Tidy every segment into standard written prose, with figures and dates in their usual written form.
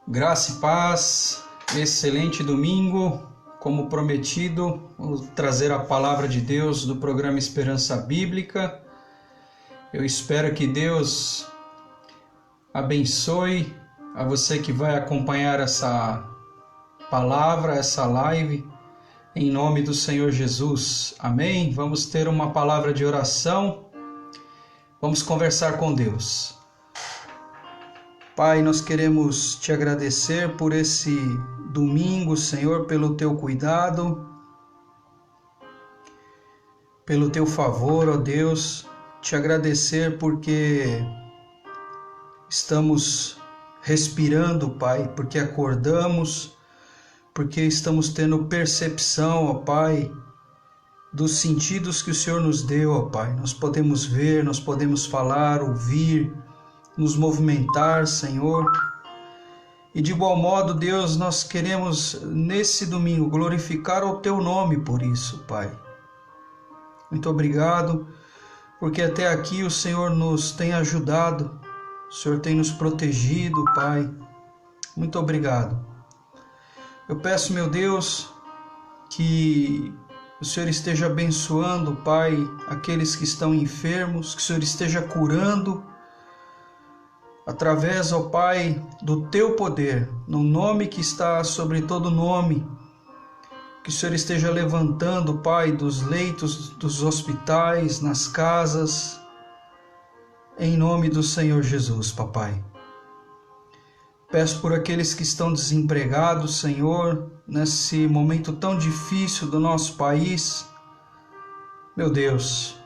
Graça e paz, excelente domingo. Como prometido, vou trazer a palavra de Deus do programa Esperança Bíblica. Eu espero que Deus abençoe a você que vai acompanhar essa palavra, essa live, em nome do Senhor Jesus. Amém? Vamos ter uma palavra de oração, vamos conversar com Deus. Pai, nós queremos te agradecer por esse domingo, Senhor, pelo teu cuidado, pelo teu favor, ó Deus. Te agradecer porque estamos respirando, Pai, porque acordamos, porque estamos tendo percepção, ó Pai, dos sentidos que o Senhor nos deu, ó Pai. Nós podemos ver, nós podemos falar, ouvir, nos movimentar, Senhor. E de igual modo, Deus, nós queremos nesse domingo glorificar o teu nome por isso, Pai. Muito obrigado, porque até aqui o Senhor nos tem ajudado, o Senhor tem nos protegido, Pai. Muito obrigado. Eu peço, meu Deus, que o Senhor esteja abençoando, Pai, aqueles que estão enfermos, que o Senhor esteja curando, através, ó Pai, do teu poder, no nome que está sobre todo nome, que o Senhor esteja levantando, Pai, dos leitos dos hospitais, nas casas, em nome do Senhor Jesus, Papai. Peço por aqueles que estão desempregados, Senhor, nesse momento tão difícil do nosso país. Meu Deus,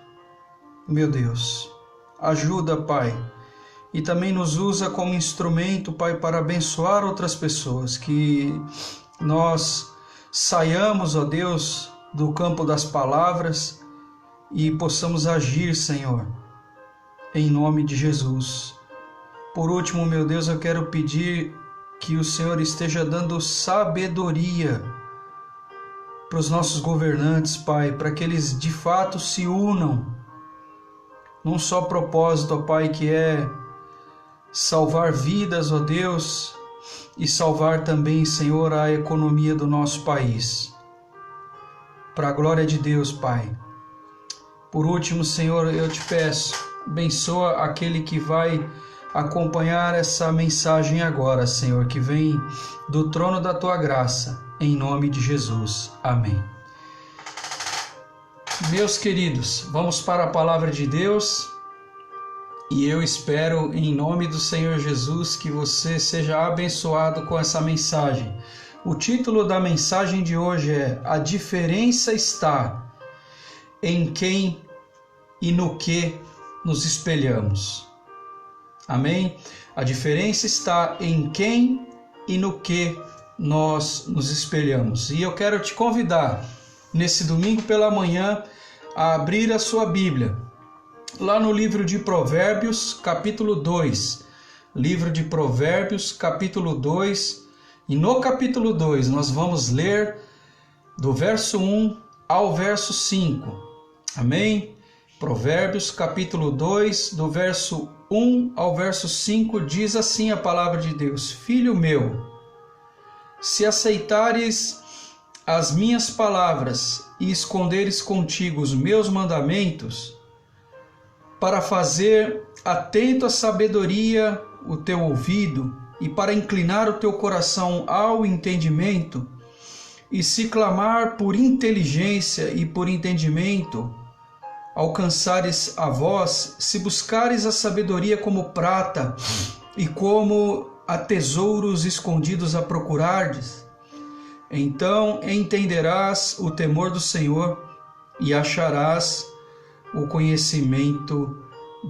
ajuda, Pai. E também nos usa como instrumento, Pai, para abençoar outras pessoas, que nós saiamos, ó Deus, do campo das palavras e possamos agir, Senhor, em nome de Jesus. Por último, meu Deus, eu quero pedir que o Senhor esteja dando sabedoria para os nossos governantes, Pai, para que eles de fato se unam num só propósito, ó Pai, que é salvar vidas, ó Deus, e salvar também, Senhor, a economia do nosso país. Para a glória de Deus, Pai. Por último, Senhor, eu te peço, abençoa aquele que vai acompanhar essa mensagem agora, Senhor, que vem do trono da tua graça, em nome de Jesus. Amém. Meus queridos, vamos para a palavra de Deus. E eu espero, em nome do Senhor Jesus, que você seja abençoado com essa mensagem. O título da mensagem de hoje é: A diferença está em quem e no que nos espelhamos. Amém? A diferença está em quem e no que nós nos espelhamos. E eu quero te convidar, nesse domingo pela manhã, a abrir a sua Bíblia lá no livro de Provérbios, capítulo 2. Livro de Provérbios, capítulo 2. E no capítulo 2 nós vamos ler do verso 1 ao verso 5. Amém? Provérbios, capítulo 2, do verso 1 ao verso 5, diz assim a palavra de Deus: Filho meu, se aceitares as minhas palavras e esconderes contigo os meus mandamentos, para fazer atento à sabedoria o teu ouvido e para inclinar o teu coração ao entendimento, e se clamar por inteligência e por entendimento, alcançares a voz, se buscares a sabedoria como prata e como a tesouros escondidos a procurardes, então entenderás o temor do Senhor e acharás o conhecimento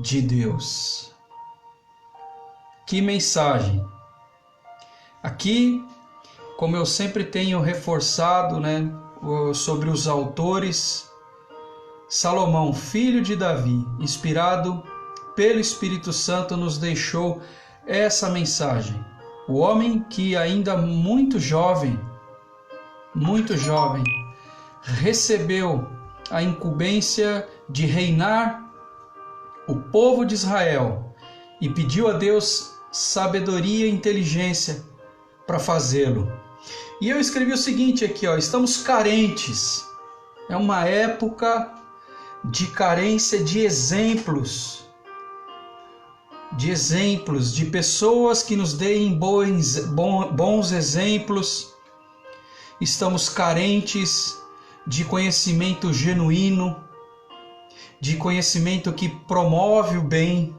de Deus. Que mensagem! Aqui, como eu sempre tenho reforçado, sobre os autores, Salomão, filho de Davi, inspirado pelo Espírito Santo, nos deixou essa mensagem. O homem que ainda muito jovem, recebeu a incumbência de reinar o povo de Israel e pediu a Deus sabedoria e inteligência para fazê-lo. E eu escrevi o seguinte aqui, ó: estamos carentes. É uma época de carência de exemplos, de pessoas que nos deem bons exemplos. Estamos carentes de conhecimento genuíno, de conhecimento que promove o bem.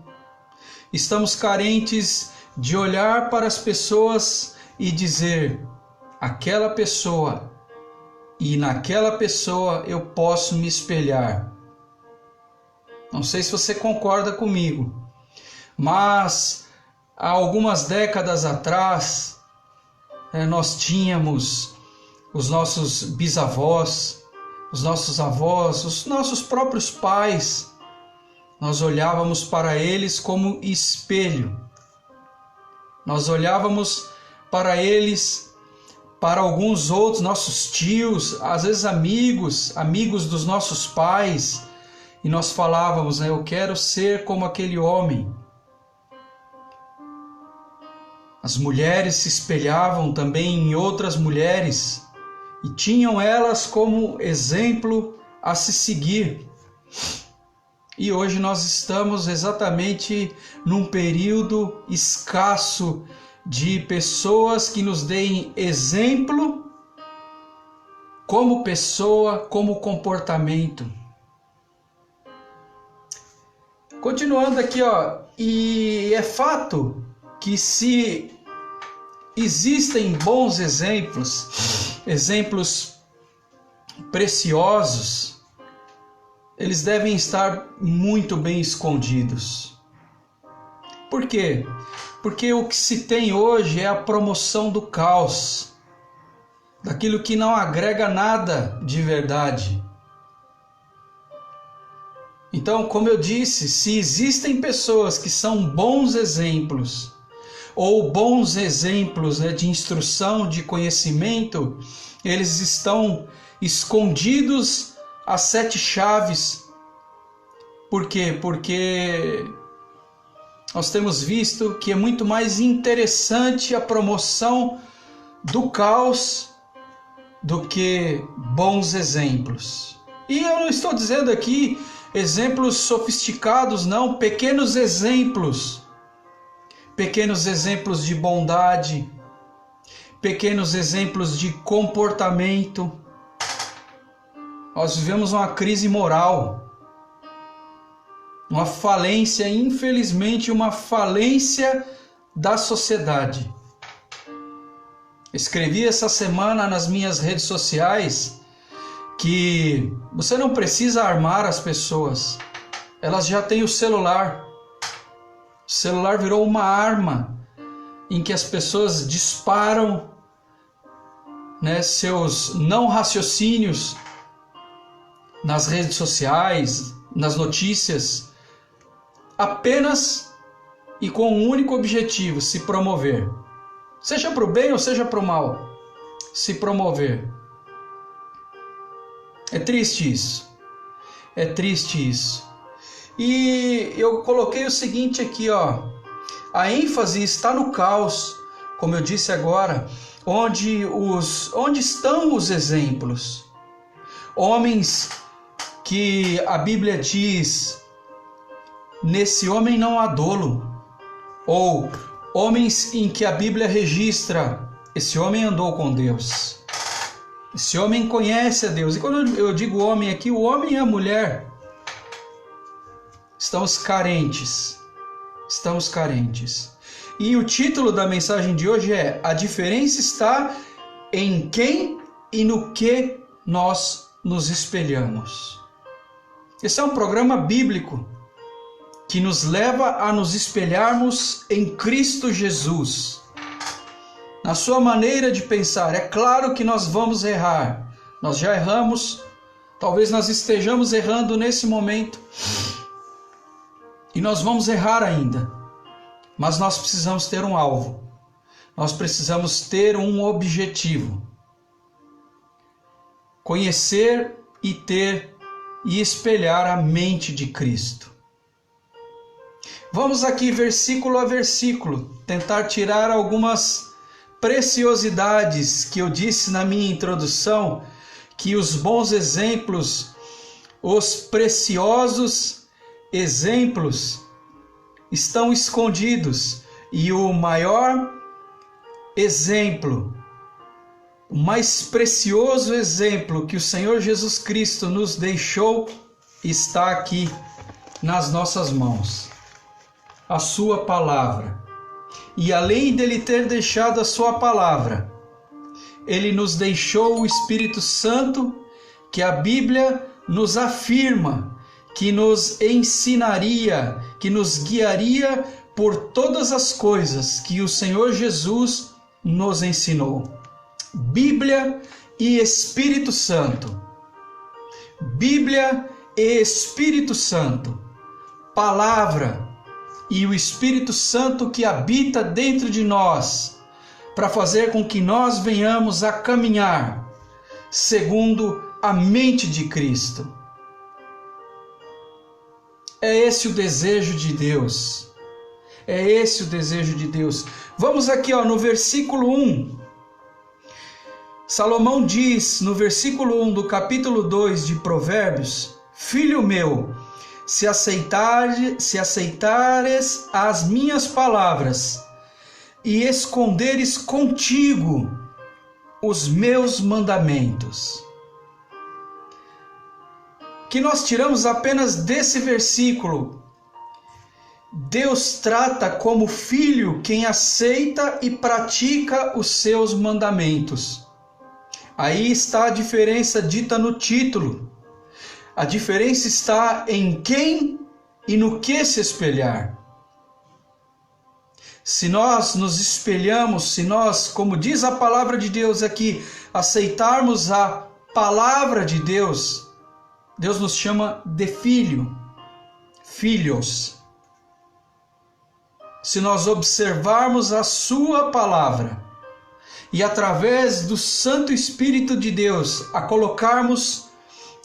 Estamos carentes de olhar para as pessoas e dizer: aquela pessoa, e naquela pessoa eu posso me espelhar. Não sei se você concorda comigo, mas há algumas décadas atrás, nós tínhamos os nossos bisavós, os nossos avós, os nossos próprios pais. Nós olhávamos para eles como espelho. Nós olhávamos para eles, para alguns outros, nossos tios, às vezes amigos dos nossos pais, e nós falávamos, eu quero ser como aquele homem. As mulheres se espelhavam também em outras mulheres e tinham elas como exemplo a se seguir. E hoje nós estamos exatamente num período escasso de pessoas que nos deem exemplo como pessoa, como comportamento. Continuando aqui, ó, e é fato que se existem bons exemplos preciosos, eles devem estar muito bem escondidos. Por quê? Porque o que se tem hoje é a promoção do caos, daquilo que não agrega nada de verdade. Então, como eu disse, se existem pessoas que são bons exemplos, ou bons exemplos de instrução, de conhecimento, eles estão escondidos às 7 chaves. Por quê? Porque nós temos visto que é muito mais interessante a promoção do caos do que bons exemplos. E eu não estou dizendo aqui exemplos sofisticados, não, pequenos exemplos de bondade, pequenos exemplos de comportamento. Nós vivemos uma crise moral, uma falência, infelizmente, uma falência da sociedade. Escrevi essa semana nas minhas redes sociais que você não precisa armar as pessoas, elas já têm o celular. O celular virou uma arma em que as pessoas disparam, seus não raciocínios nas redes sociais, nas notícias, apenas e com um único objetivo: se promover. Seja para o bem ou seja para o mal, se promover. É triste isso. É triste isso. E eu coloquei o seguinte aqui, ó: a ênfase está no caos, como eu disse agora, onde estão os exemplos? Homens que a Bíblia diz: nesse homem não há dolo. Ou homens em que a Bíblia registra: esse homem andou com Deus. Esse homem conhece a Deus. E quando eu digo homem aqui, o homem e a mulher. Estamos carentes. Estamos carentes. E o título da mensagem de hoje é: a diferença está em quem e no que nós nos espelhamos. Esse é um programa bíblico que nos leva a nos espelharmos em Cristo Jesus. Na sua maneira de pensar, é claro que nós vamos errar. Nós já erramos, talvez nós estejamos errando nesse momento. E nós vamos errar ainda. Mas nós precisamos ter um alvo. Nós precisamos ter um objetivo. Conhecer e ter e espelhar a mente de Cristo. Vamos aqui versículo a versículo tentar tirar algumas preciosidades que eu disse na minha introdução, que os bons exemplos, os preciosos exemplos estão escondidos, e o maior exemplo, o mais precioso exemplo que o Senhor Jesus Cristo nos deixou está aqui nas nossas mãos, a sua palavra. E além dele ter deixado a sua palavra, ele nos deixou o Espírito Santo, que a Bíblia nos afirma, que nos ensinaria, que nos guiaria por todas as coisas que o Senhor Jesus nos ensinou. Bíblia e Espírito Santo. Bíblia e Espírito Santo. Palavra e o Espírito Santo que habita dentro de nós, para fazer com que nós venhamos a caminhar segundo a mente de Cristo. É esse o desejo de Deus. É esse o desejo de Deus. Vamos aqui no versículo 1. Salomão diz no versículo 1 do capítulo 2 de Provérbios: Filho meu, se aceitares as minhas palavras e esconderes contigo os meus mandamentos. Que nós tiramos apenas desse versículo: Deus trata como filho quem aceita e pratica os seus mandamentos. Aí está a diferença dita no título. A diferença está em quem e no que se espelhar. Se nós nos espelhamos, se nós, como diz a palavra de Deus aqui, aceitarmos a palavra de Deus, Deus nos chama de filho, filhos. Se nós observarmos a sua palavra e através do Santo Espírito de Deus a colocarmos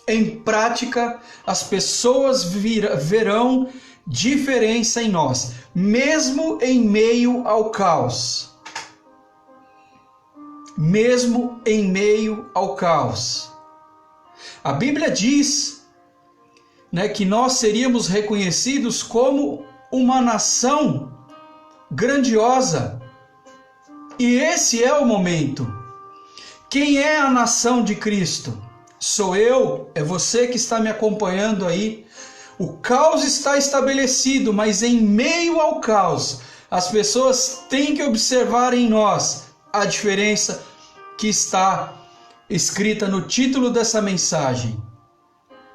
em prática, as pessoas verão diferença em nós, mesmo em meio ao caos. Mesmo em meio ao caos. A Bíblia diz, que nós seríamos reconhecidos como uma nação grandiosa. E esse é o momento. Quem é a nação de Cristo? Sou eu, é você que está me acompanhando aí. O caos está estabelecido, mas em meio ao caos, as pessoas têm que observar em nós a diferença que está escrita no título dessa mensagem.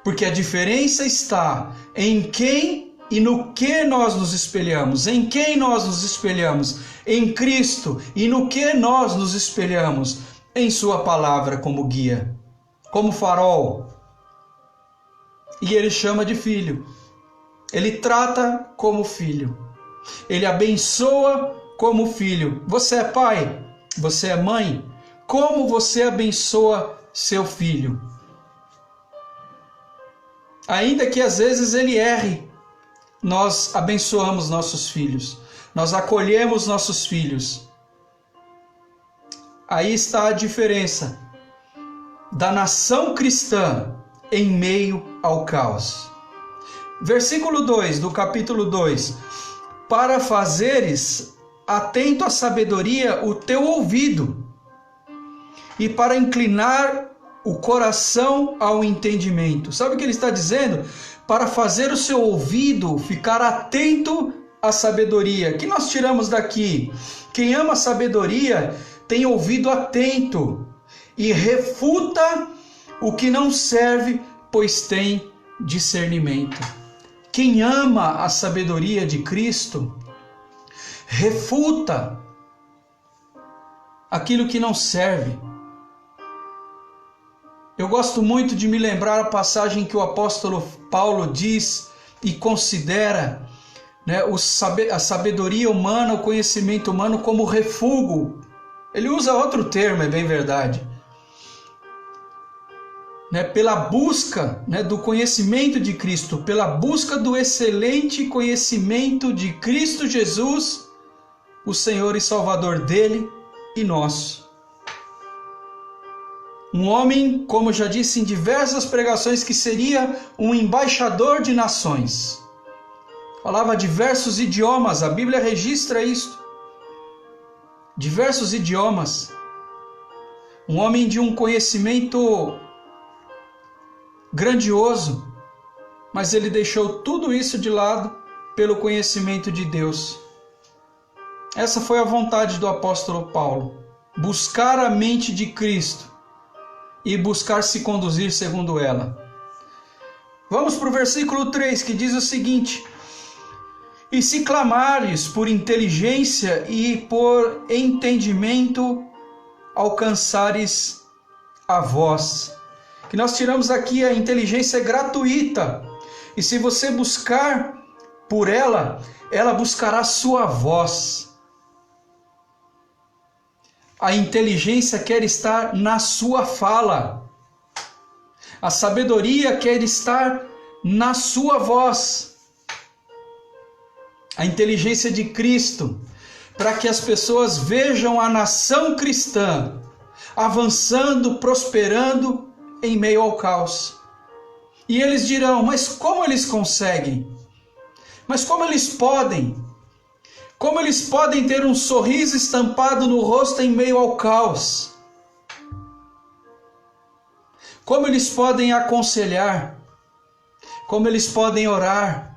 Porque a diferença está em quem e no que nós nos espelhamos. Em quem nós nos espelhamos? Em Cristo. E no que nós nos espelhamos? Em sua palavra como guia, como farol. E ele chama de filho. Ele trata como filho. Ele abençoa como filho. Você é pai? Você é mãe? Como você abençoa seu filho? Ainda que às vezes ele erre, nós abençoamos nossos filhos. Nós acolhemos nossos filhos. Aí está a diferença da nação cristã em meio ao caos. Versículo 2 do capítulo 2. Para fazeres atento à sabedoria o teu ouvido, e para inclinar o coração ao entendimento. Sabe o que ele está dizendo? Para fazer o seu ouvido ficar atento à sabedoria. O que nós tiramos daqui? Quem ama a sabedoria tem ouvido atento e refuta o que não serve, pois tem discernimento. Quem ama a sabedoria de Cristo refuta aquilo que não serve. Eu gosto muito de me lembrar a passagem que o apóstolo Paulo diz e considera, a sabedoria humana, o conhecimento humano como refúgio. Ele usa outro termo, é bem verdade. Pela busca do conhecimento de Cristo, pela busca do excelente conhecimento de Cristo Jesus, o Senhor e Salvador dele e nosso. Um homem, como já disse em diversas pregações, que seria um embaixador de nações. Falava diversos idiomas, a Bíblia registra isso. Diversos idiomas. Um homem de um conhecimento grandioso, mas ele deixou tudo isso de lado pelo conhecimento de Deus. Essa foi a vontade do apóstolo Paulo, buscar a mente de Cristo e buscar se conduzir segundo ela. Vamos para o versículo 3, que diz o seguinte: e se clamares por inteligência e por entendimento, alcançares a voz. Que nós tiramos aqui, a inteligência é gratuita. E se você buscar por ela, ela buscará a sua voz. A inteligência quer estar na sua fala. A sabedoria quer estar na sua voz. A inteligência de Cristo, para que as pessoas vejam a nação cristã avançando, prosperando em meio ao caos. E eles dirão: mas como eles conseguem? Mas como eles podem? Como eles podem ter um sorriso estampado no rosto em meio ao caos? Como eles podem aconselhar? Como eles podem orar?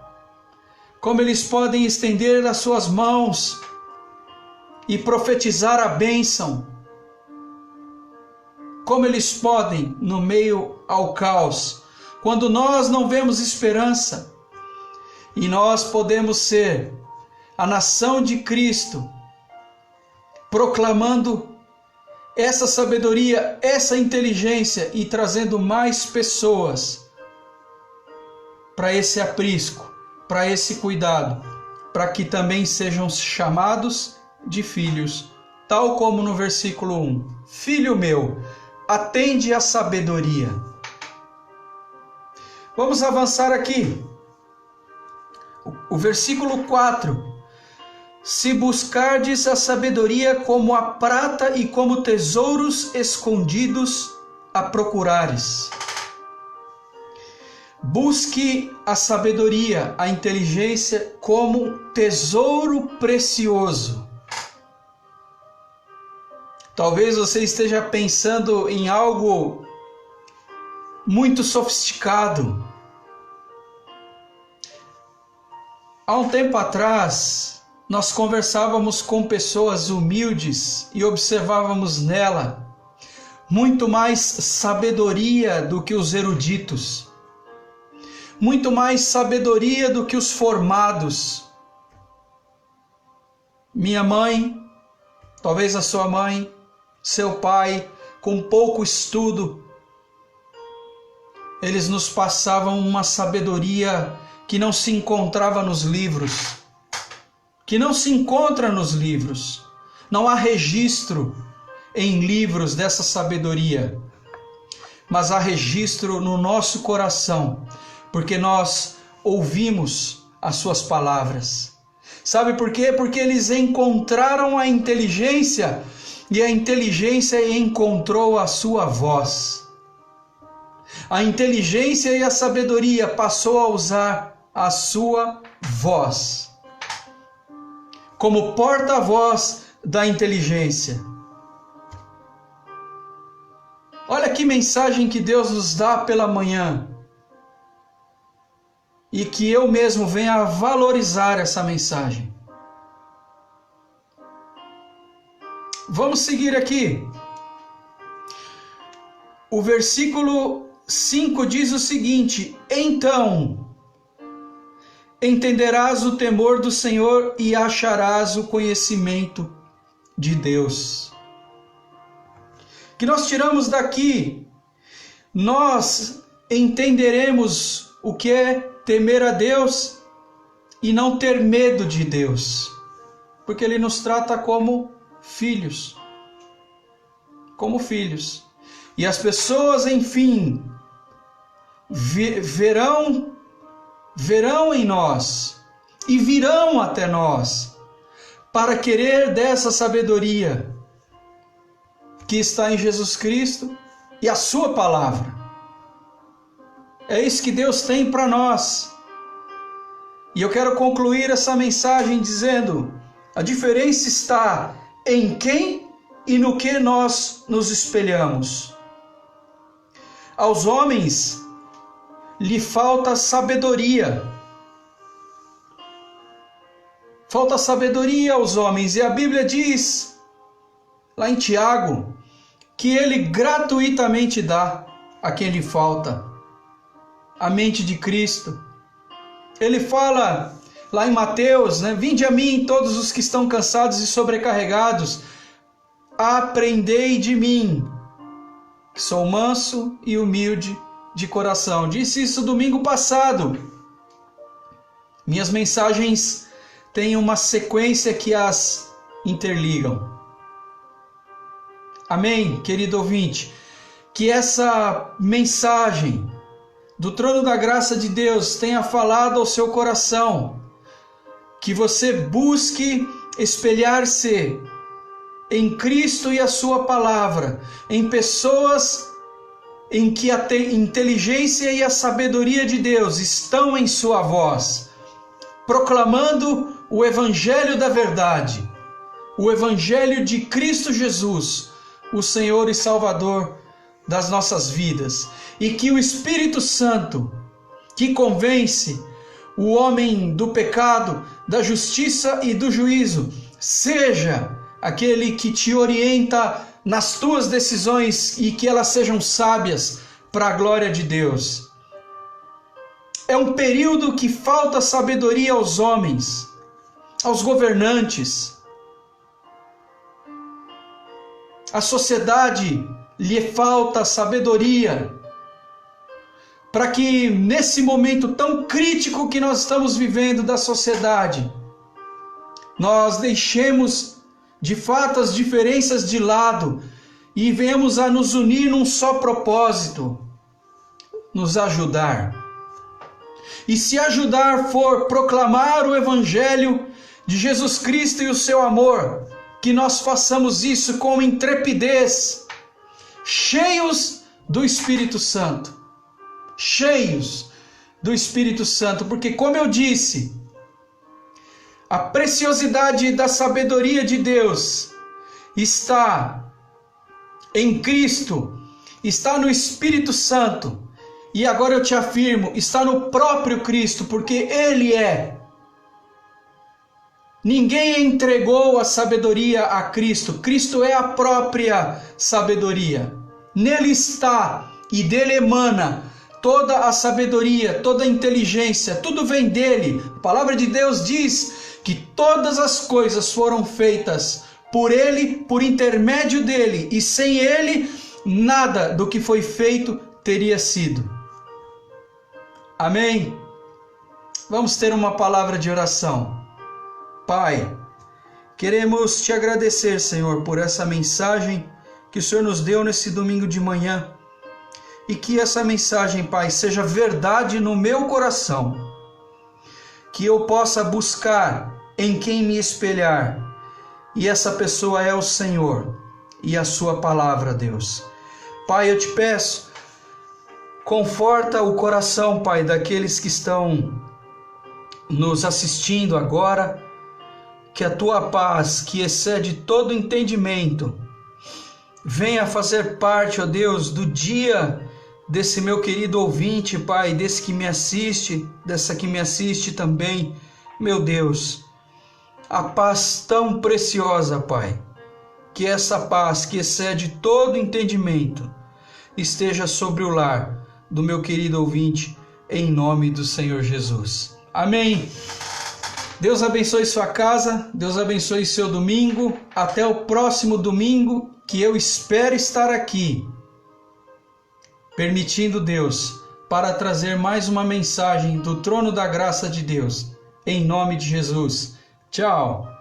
Como eles podem estender as suas mãos e profetizar a bênção? Como eles podem, no meio ao caos, quando nós não vemos esperança? E nós podemos ser a nação de Cristo, proclamando essa sabedoria, essa inteligência e trazendo mais pessoas para esse aprisco, para esse cuidado, para que também sejam chamados de filhos, tal como no versículo 1. Filho meu, atende à sabedoria. Vamos avançar aqui. O versículo 4. Se buscardes a sabedoria como a prata e como tesouros escondidos a procurares. Busque a sabedoria, a inteligência como tesouro precioso. Talvez você esteja pensando em algo muito sofisticado. Há um tempo atrás, nós conversávamos com pessoas humildes e observávamos nela muito mais sabedoria do que os eruditos, muito mais sabedoria do que os formados. Minha mãe, talvez a sua mãe, seu pai, com pouco estudo, eles nos passavam uma sabedoria que não se encontrava nos livros, que não se encontra nos livros. Não há registro em livros dessa sabedoria, mas há registro no nosso coração, porque nós ouvimos as suas palavras. Sabe por quê? Porque eles encontraram a inteligência e a inteligência encontrou a sua voz. A inteligência e a sabedoria passou a usar a sua voz como porta-voz da inteligência. Olha que mensagem que Deus nos dá pela manhã. E que eu mesmo venha a valorizar essa mensagem. Vamos seguir aqui. O versículo 5 diz o seguinte: então entenderás o temor do Senhor e acharás o conhecimento de Deus. Que nós tiramos daqui, nós entenderemos o que é temer a Deus e não ter medo de Deus, porque Ele nos trata como filhos, e as pessoas, enfim, verão em nós e virão até nós para querer dessa sabedoria, que está em Jesus Cristo e a sua palavra. É isso que Deus tem para nós. E eu quero concluir essa mensagem dizendo: a diferença está em quem e no que nós nos espelhamos. Aos homens lhe falta sabedoria. Falta sabedoria aos homens. E a Bíblia diz, lá em Tiago, que ele gratuitamente dá a quem lhe falta a mente de Cristo. Ele fala lá em Mateus, vinde a mim todos os que estão cansados e sobrecarregados, aprendei de mim, que sou manso e humilde de coração. Disse isso domingo passado. Minhas mensagens têm uma sequência que as interligam. Amém, querido ouvinte? Que essa mensagem do trono da graça de Deus tenha falado ao seu coração, que você busque espelhar-se em Cristo e a sua palavra, em pessoas em que a inteligência e a sabedoria de Deus estão em sua voz, proclamando o evangelho da verdade, o evangelho de Cristo Jesus, o Senhor e Salvador das nossas vidas, e que o Espírito Santo, que convence o homem do pecado, da justiça e do juízo, seja aquele que te orienta nas tuas decisões e que elas sejam sábias para a glória de Deus. É um período que falta sabedoria aos homens, aos governantes. A sociedade lhe falta sabedoria para que nesse momento tão crítico que nós estamos vivendo da sociedade, nós deixemos de fato as diferenças de lado e venhamos a nos unir num só propósito: nos ajudar. E se ajudar for proclamar o evangelho de Jesus Cristo e o seu amor, que nós façamos isso com intrepidez, cheios do Espírito Santo. Cheios do Espírito Santo, porque, como eu disse, a preciosidade da sabedoria de Deus está em Cristo, está no Espírito Santo, e agora eu te afirmo, está no próprio Cristo, porque Ele é. Ninguém entregou a sabedoria a Cristo. Cristo é a própria sabedoria. Nele está e dele emana toda a sabedoria, toda a inteligência, tudo vem dele. A palavra de Deus diz que todas as coisas foram feitas por ele, por intermédio dele, e sem ele, nada do que foi feito teria sido. Amém? Vamos ter uma palavra de oração. Pai, queremos te agradecer, Senhor, por essa mensagem que o Senhor nos deu nesse domingo de manhã. E que essa mensagem, Pai, seja verdade no meu coração. Que eu possa buscar em quem me espelhar. E essa pessoa é o Senhor e a sua palavra, Deus. Pai, eu te peço, conforta o coração, Pai, daqueles que estão nos assistindo agora. Que a tua paz, que excede todo entendimento, venha fazer parte, ó Deus, do dia desse meu querido ouvinte, Pai, desse que me assiste, dessa que me assiste também, meu Deus. A paz tão preciosa, Pai, que essa paz que excede todo entendimento esteja sobre o lar do meu querido ouvinte, em nome do Senhor Jesus. Amém. Deus abençoe sua casa, Deus abençoe seu domingo. Até o próximo domingo, que eu espero estar aqui, permitindo Deus, para trazer mais uma mensagem do trono da graça de Deus, em nome de Jesus. Tchau!